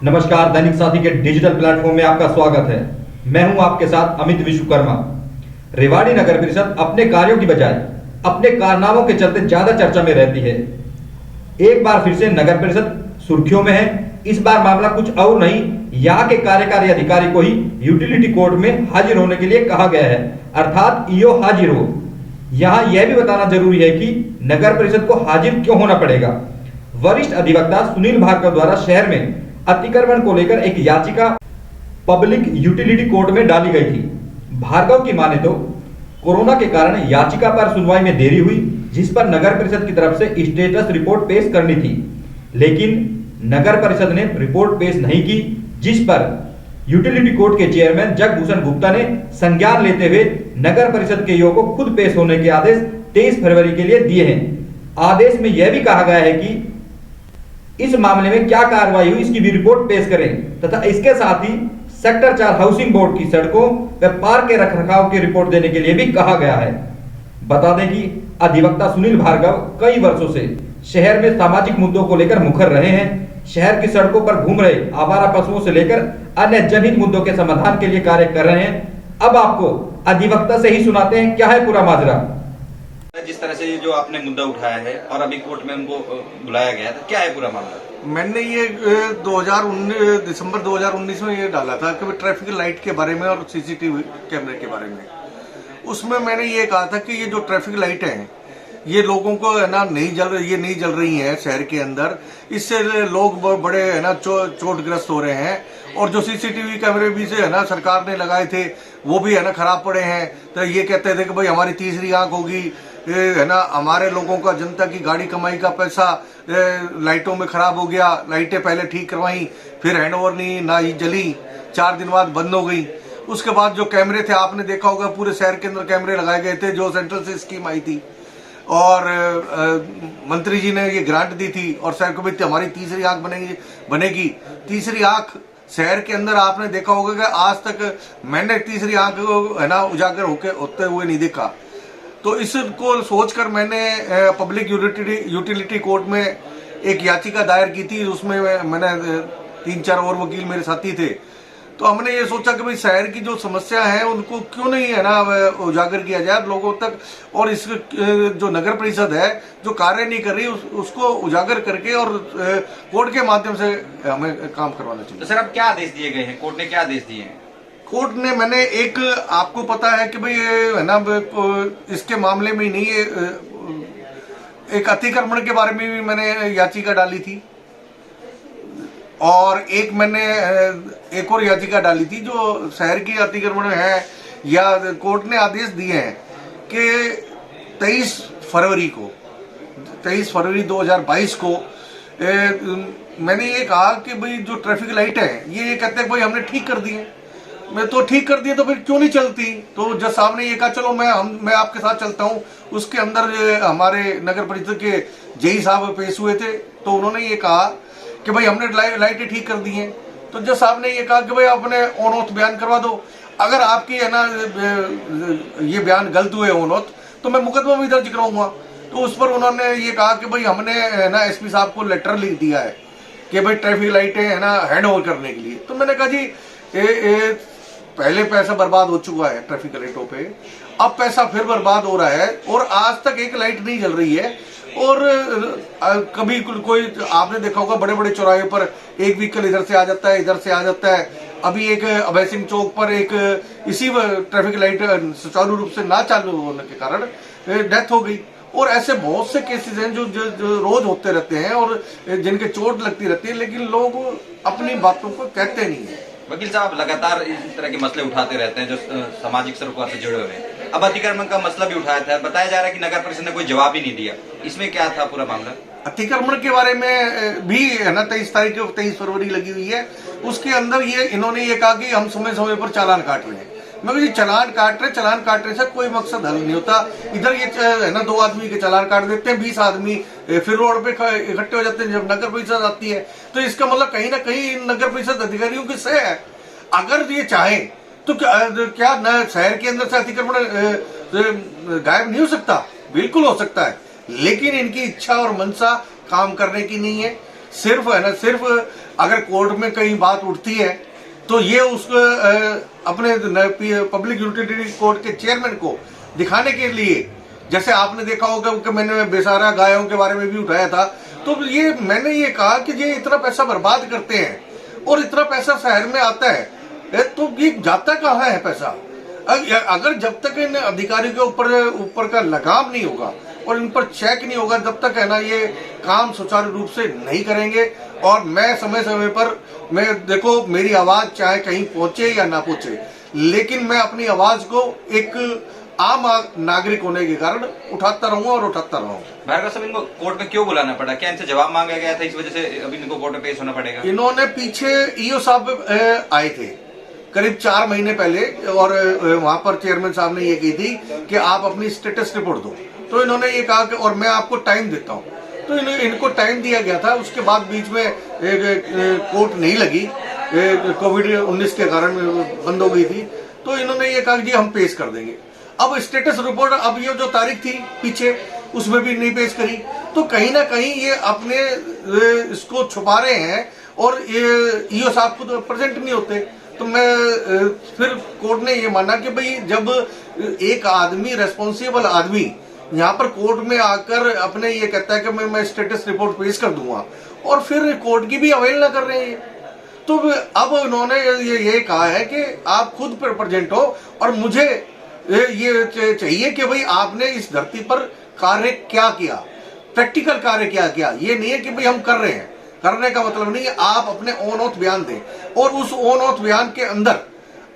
नमस्कार, दैनिक साथी के डिजिटल प्लेटफॉर्म में आपका स्वागत है। मैं हूं आपके साथ अमित विश्वकर्मा। रेवाड़ी नगर परिषद अपने कार्यों की बजाय अपने कारनामों के चलते ज्यादा चर्चा में रहती है। एक बार फिर से नगर परिषद सुर्खियों में है। इस बार मामला कुछ और नहीं, यहाँ के कार्यकारी अधिकारी को ही यूटिलिटी कोर्ट में हाजिर होने के लिए कहा गया है, अर्थात ईओ हाजिर हो। यहाँ यह भी बताना जरूरी है कि नगर परिषद को हाजिर क्यों होना पड़ेगा। वरिष्ठ अधिवक्ता सुनील भार्गव द्वारा शहर में अतिक्रमण को लेकर एक याचिका पब्लिक यूटिलिटी कोर्ट में डाली गई थी। भार्गव की माने तो कोरोना के कारण याचिका पर सुनवाई में देरी हुई, जिस पर नगर परिषद की तरफ से स्टेटस रिपोर्ट पेश करनी थी, लेकिन नगर परिषद ने रिपोर्ट पेश नहीं की, जिस पर यूटिलिटी कोर्ट के चेयरमैन जगभूषण गुप्ता ने संज्ञान लेते हुए नगर परिषद के ईओ को खुद पेश होने के आदेश 23 फरवरी के लिए दिए हैं। आदेश में यह भी कहा गया है कि इस मामले में क्या कार्रवाई हुई इसकी भी रिपोर्ट पेश करें तथा इसके साथ ही सेक्टर 4 हाउसिंग बोर्ड की सड़कों व पार्क के रखरखाव की रिपोर्ट देने के लिए भी कहा गया है। बता दें कि अधिवक्ता सुनील भार्गव कई वर्षों से शहर में सामाजिक मुद्दों को लेकर मुखर रहे हैं। शहर की सड़कों पर घूम रहे आवारा पशुओं से लेकर अन्य जनहित मुद्दों के समाधान के लिए कार्य कर रहे हैं। अब आपको अधिवक्ता से ही सुनाते हैं क्या है पूरा माजरा। जिस तरह से जो आपने मुद्दा उठाया है और अभी कोर्ट में उनको बुलाया गया तो क्या है पूरा मामला? मैंने ये 2019 दिसंबर 2019 में ये डाला था कि ट्रैफिक लाइट के बारे में और सीसीटीवी कैमरे के बारे में। उसमें मैंने ये कहा था कि ये जो ट्रैफिक लाइट हैं ये लोगों को है ना नहीं जल रही हैं शहर के अंदर, इससे लोग बड़े है ना चोटग्रस्त हो रहे हैं। और जो सीसीटीवी कैमरे भी से है ना सरकार ने लगाए थे वो भी है ना खराब पड़े हैं। तो ये कहते थे कि भाई हमारी तीसरी आंख होगी, है ना हमारे लोगों का जनता की गाड़ी कमाई का पैसा लाइटों में खराब हो गया। लाइटें पहले ठीक करवाई, फिर हैंडओवर नहीं ना ही जली, 4 दिन बाद बंद हो गई। उसके बाद जो कैमरे थे आपने देखा होगा पूरे शहर के अंदर कैमरे लगाए गए थे, जो सेंट्रल से स्कीम आई थी और मंत्री जी ने ये ग्रांट दी थी और शहर को भी हमारी तीसरी आंख बनेगी। तीसरी आंख शहर के अंदर आपने देखा होगा कि आज तक मैंने तीसरी आंख है ना उजागर होते हुए नहीं देखा। तो इसको सोचकर मैंने पब्लिक यूटिलिटी कोर्ट में एक याचिका दायर की थी। उसमें मैंने 3-4 और वकील मेरे साथी थे। तो हमने ये सोचा कि भाई शहर की जो समस्या है उनको क्यों नहीं है ना उजागर किया जाए लोगों तक, और इस जो नगर परिषद है जो कार्य नहीं कर रही उसको उजागर करके और कोर्ट के माध्यम से हमें काम करवाना चाहिए। तो सर अब क्या आदेश दिए गए हैं? कोर्ट ने क्या आदेश दिए हैं? कोर्ट ने मैंने एक आपको पता है कि भाई है ना इसके मामले में ही नहीं एक अतिक्रमण के बारे में भी मैंने याचिका डाली थी और मैंने एक और याचिका डाली थी जो शहर की अतिक्रमण है। या कोर्ट ने आदेश दिए हैं कि 23 फरवरी 2022 को मैंने ये कहा कि भाई जो ट्रैफिक लाइट है ये कहते हैं भाई हमने ठीक कर दिए। मैं तो ठीक कर दिए तो फिर क्यों नहीं चलती? तो जज साहब ने ये कहा चलो मैं आपके साथ चलता हूँ। उसके अंदर हमारे नगर परिषद के जेई साहब पेश हुए थे तो उन्होंने ये कहा कि भाई हमने लाइटें ठीक कर दी हैं। तो जज साहब ने ये कहा कि भाई अपने ऑन ऑथ बयान करवा दो, अगर आपकी है ना ये बयान गलत हुए ऑन ऑथ तो मैं मुकदमा भी दर्ज कराऊंगा। तो उस पर उन्होंने ये कहा कि भाई हमने है ना एसपी साहब को लेटर लिख दिया है कि भाई ट्रैफिक लाइटें है ना हैंड ओवर करने के लिए। तो मैंने कहा जी पहले पैसा बर्बाद हो चुका है ट्रैफिक लाइटों पे, अब पैसा फिर बर्बाद हो रहा है और आज तक एक लाइट नहीं जल रही है। और कभी कोई आपने देखा होगा बड़े बड़े चौराहे पर एक व्हीकल इधर से आ जाता है इधर से आ जाता है। अभी एक अभय सिंह चौक पर एक इसी ट्रैफिक लाइट सुचारू रूप से ना चालू होने के कारण डेथ हो गई। और ऐसे बहुत से केसेस हैं जो रोज होते रहते हैं और जिनके चोट लगती रहती है, लेकिन लोग अपनी बातों को कहते नहीं है। वकील साहब लगातार इस तरह के मसले उठाते रहते हैं जो सामाजिक सरोकार से जुड़े हुए हैं। अब अतिक्रमण का मसला भी उठाया था, बताया जा रहा है कि नगर परिषद ने कोई जवाब ही नहीं दिया। इसमें क्या था पूरा मामला? अतिक्रमण के बारे में भी है ना 23 फरवरी लगी हुई है। उसके अंदर ये इन्होंने ये कहा कि हम समय समय पर चालान काट रहे हैं। मैं ये चालान काटने से कोई मकसद हल नहीं होता। इधर ये है ना 2 आदमी के चालान काट देते हैं, 20 आदमी फिर रोड पे इकट्ठे हो जाते हैं जब नगर परिषद आती है। तो इसका मतलब कहीं ना कहीं नगर परिषद अधिकारियों की सह है। अगर ये चाहे तो क्या न शहर के अंदर से अतिक्रमण गायब नहीं हो सकता? बिल्कुल हो सकता है, लेकिन इनकी इच्छा और मंशा काम करने की नहीं है। सिर्फ है ना, सिर्फ अगर कोर्ट में कहीं बात उठती है तो ये उसको अपने पब्लिक यूटिलिटी कोर्ट के चेयरमैन को दिखाने के लिए, जैसे आपने देखा होगा कि मैंने बेसहारा गायों के बारे में भी उठाया था, तो ये मैंने ये कहा कि ये इतना पैसा बर्बाद करते हैं और इतना पैसा शहर में आता है, तो ये जाता कहाँ है पैसा? अगर जब तक इन अधिकारियों के ऊपर का लगाम नहीं होगा और इन पर चेक नहीं होगा, तब तक है ना ये काम सुचारू रूप से नहीं करेंगे। और मैं समय समय पर, मैं देखो मेरी आवाज चाहे कहीं पहुंचे या ना पहुंचे, लेकिन मैं अपनी आवाज को एक आम नागरिक होने के कारण उठाता रहूंगा और उठाता रहूंगा। भार्गव साहब, इनको कोर्ट में क्यों बुलाना पड़ा? क्या इनसे जवाब मांगा गया था, इस वजह से अभी इनको कोर्ट में पेश होना पड़ेगा? इन्होंने पीछे ईओ साहब आए थे करीब 4 महीने पहले, और वहां पर चेयरमैन साहब ने ये की थी कि आप अपनी स्टेटस रिपोर्ट दो, तो इन्होंने ये कहा कि और मैं आपको टाइम देता हूं, तो इनको टाइम दिया गया था। उसके बाद बीच में कोर्ट नहीं लगी, कोविड-19 के कारण बंद हो गई थी, तो इन्होंने ये कहा कि जी हम पेश कर देंगे। अब स्टेटस रिपोर्ट, अब ये जो तारीख थी पीछे, उसमें भी नहीं पेश करी, तो कहीं ना कहीं ये अपने इसको छुपा रहे हैं और ये ईओ साहब को तो प्रेजेंट नहीं होते। तो मैं फिर कोर्ट ने ये माना कि भाई जब एक आदमी, रेस्पॉन्सिबल आदमी यहाँ पर कोर्ट में आकर अपने ये कहता है कि मैं स्टेटस रिपोर्ट पेश कर दूंगा, और फिर कोर्ट की भी अवहेलना कर रहे हैं, तो अब उन्होंने ये कहा है कि आप खुद प्रेजेंट हो और मुझे ये चाहिए कि भाई आपने इस धरती पर कार्य क्या किया, प्रैक्टिकल कार्य क्या किया। ये नहीं है कि भाई हम कर रहे हैं, करने का मतलब नहीं है, आप अपने ऑन ऑथ बयान दें, और उस ऑन ऑथ बयान के अंदर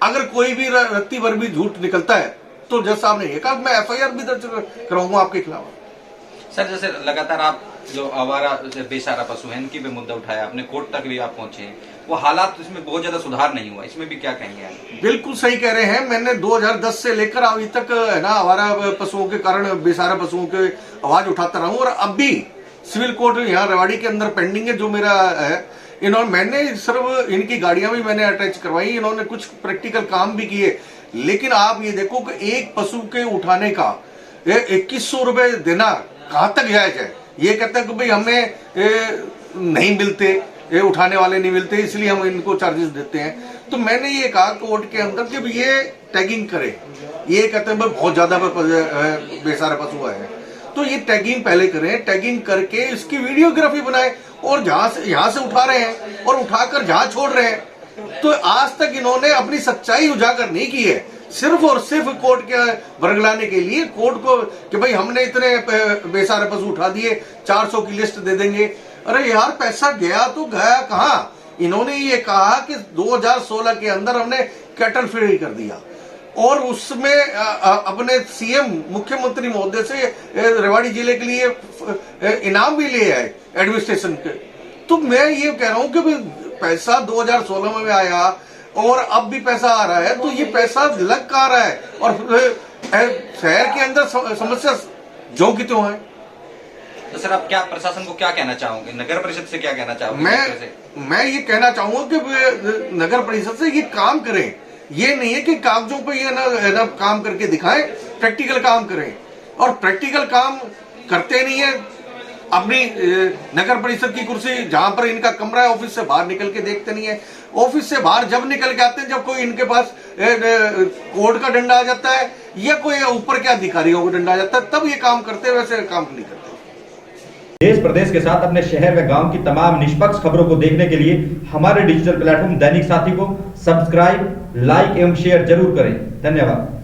अगर कोई भी रत्ती भर भी झूठ निकलता है तो जज साहब ने ये कहा मैं एफआईआर भी दर्ज कराऊंगा आपके खिलाफ। सर, जैसे लगातार आप जो आवारा बेसहारा पशु है इनकी भी मुद्दा उठाया, अपने कोर्ट तक भी आप पहुंचे, वो हालात इसमें बहुत ज्यादा सुधार नहीं हुआ, इसमें भी क्या कहेंगे आप? बिल्कुल सही कह रहे हैं। मैंने 2010 से लेकर अभी तक है ना आवारा पशुओं के कारण, बेसहारा पशुओं के आवाज उठाता रहा हूं, और अब भी सिविल कोर्ट यहाँ रेवाड़ी के अंदर पेंडिंग है जो मेरा है। मैंने सिर्फ इनकी गाड़ियां भी मैंने अटैच करवाई, इन्होंने कुछ प्रैक्टिकल काम भी किए, लेकिन आप ये देखो कि एक पशु के उठाने का 2100 रुपए देना कहां तक जायज है? ये कहते हैं कि भाई हमें नहीं मिलते, उठाने वाले नहीं मिलते, इसलिए हम इनको चार्जेस देते हैं। तो मैंने ये कहा कोर्ट के अंदर कि ये टैगिंग करे, ये कहते हैं बहुत ज्यादा बेसहारा पशु है, तो ये टैगिंग पहले करें, टैगिंग करके इसकी वीडियोग्राफी बनाए, और यहाँ से उठा रहे हैं और उठाकर जहां छोड़ रहे हैं, तो आज तक इन्होंने अपनी सच्चाई उजागर नहीं की है, सिर्फ और सिर्फ कोर्ट के बरगलाने के लिए, कोर्ट को कि भाई हमने इतने बेसहारा पशु उठा दिए, 400 की लिस्ट दे देंगे। अरे यार, पैसा गया तो गया कहाँ? इन्होंने ये कहा कि 2016 के अंदर हमने कैटल फ्री कर दिया, और उसमें अपने सीएम मुख्यमंत्री महोदय से रेवाड़ी जिले के लिए इनाम भी ले आए एडमिनिस्ट्रेशन के। तो मैं ये कह रहा हूं कि पैसा 2016 में आया और अब भी पैसा आ रहा है, तो ये पैसा लग कहाँ रहा है, और शहर के अंदर समस्या जो की त्यों है। तो सर, आप क्या प्रशासन को क्या कहना चाहोगे, नगर परिषद से क्या कहना चाहोगे? मैं ये कहना चाहूंगा कि नगर परिषद से ये काम करें, ये नहीं है कि कागजों पे ये ना काम करके दिखाएं, प्रैक्टिकल काम करें, और प्रैक्टिकल काम करते नहीं है। अपनी नगर परिषद की कुर्सी जहां पर इनका कमरा है, ऑफिस से बाहर निकल के देखते नहीं है। ऑफिस से बाहर जब निकल के आते हैं, जब कोई इनके पास कोर्ट का डंडा आ जाता है या कोई ऊपर के अधिकारियों को डंडा आ जाता है, तब ये काम करते हैं, वैसे काम नहीं करते। देश प्रदेश के साथ अपने शहर व गांव की तमाम निष्पक्ष खबरों को देखने के लिए हमारे डिजिटल प्लेटफॉर्म दैनिक साथी को सब्सक्राइब, लाइक एवं शेयर जरूर करें। धन्यवाद।